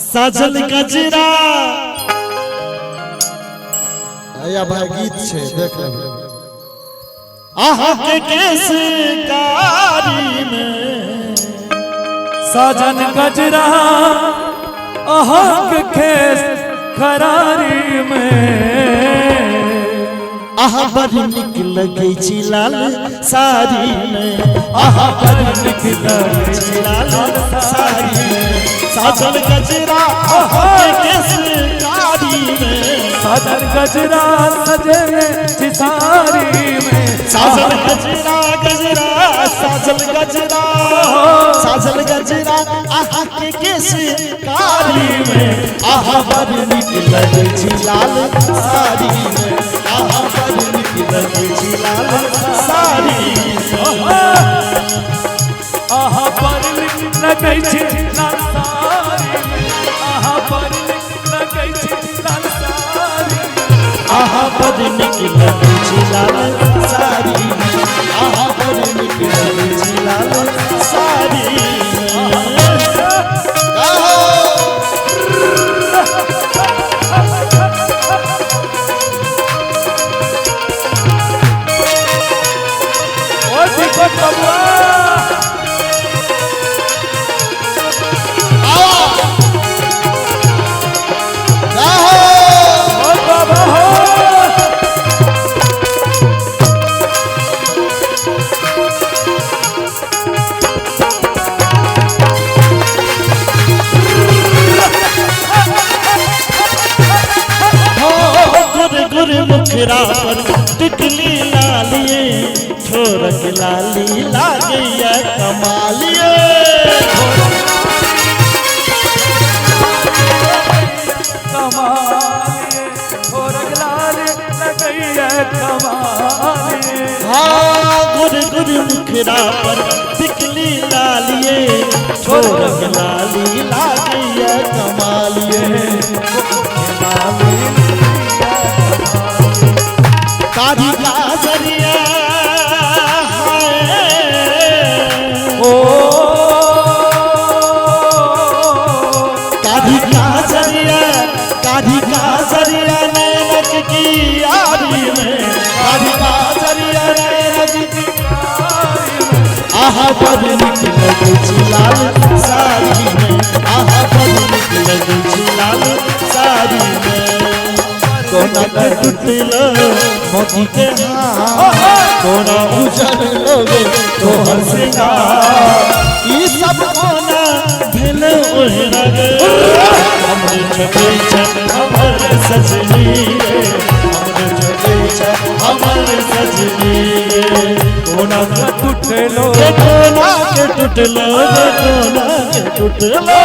साजल गजरा आया भाई गीत छे देख लेबे। आहा के केस कारी में साजन गजरा आहा के केस खरारी में आहा बड़ी निक लगे छी लाल साड़ी में आहा बड़ी निक लगे छी लाल साड़ी में साजल गजरा आहा के केस कारी में साजन गजरा सजे चिसारी में साजल गजरा गजरा साजल गजरा साजल गजरा आहा के केस कारी में आहा बड़ी निक लगे छी लाल साड़ी में आहा बड़ी निक लगे छी लाल साड़ी में आहा बड़ी निक लगे छी लाल साड़ी में आहा बड़ी निक लगे छी लाल साड़ी आहा बड़ी निक लगे छी लाल साड़ी में आहा बड़ी निक लगे छी लाल साड़ी में मुखरा पर टिकली लालिए छोरक लाली लागिया कमालिए गुर गुर मुखरा पर टिकली लालिए छोरक लाली लागिया कमालिए काढ़ी गाजरिया ओ काढ़ी गाजरिया नैनक की यारी में काढ़ी गाजरिया नैनक की आहा बड़ी निक लगे छी लाल साड़ी में आहा बड़ी निक लगे छी लाल साड़ी में कोना के टूटलो मोती के हाथ कोना उजल लोगे तोहर सिंगार ई सब कोना भेल ओहरा गे हमरे छटे छ हमर सजनी रे हमरे छटे छ हमर सजनी रे कोना के टूटलो कोना के टूटलो कोना के टूटलो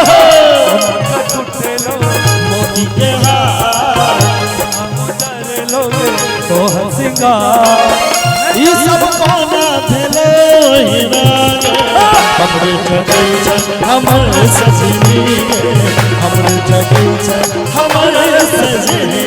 मोती के हाथ तोहर सिंगार ई सब कोना भेलो हीरा हमरे जगै छ हमर सजनी हमरे जगै छ हमर सजनी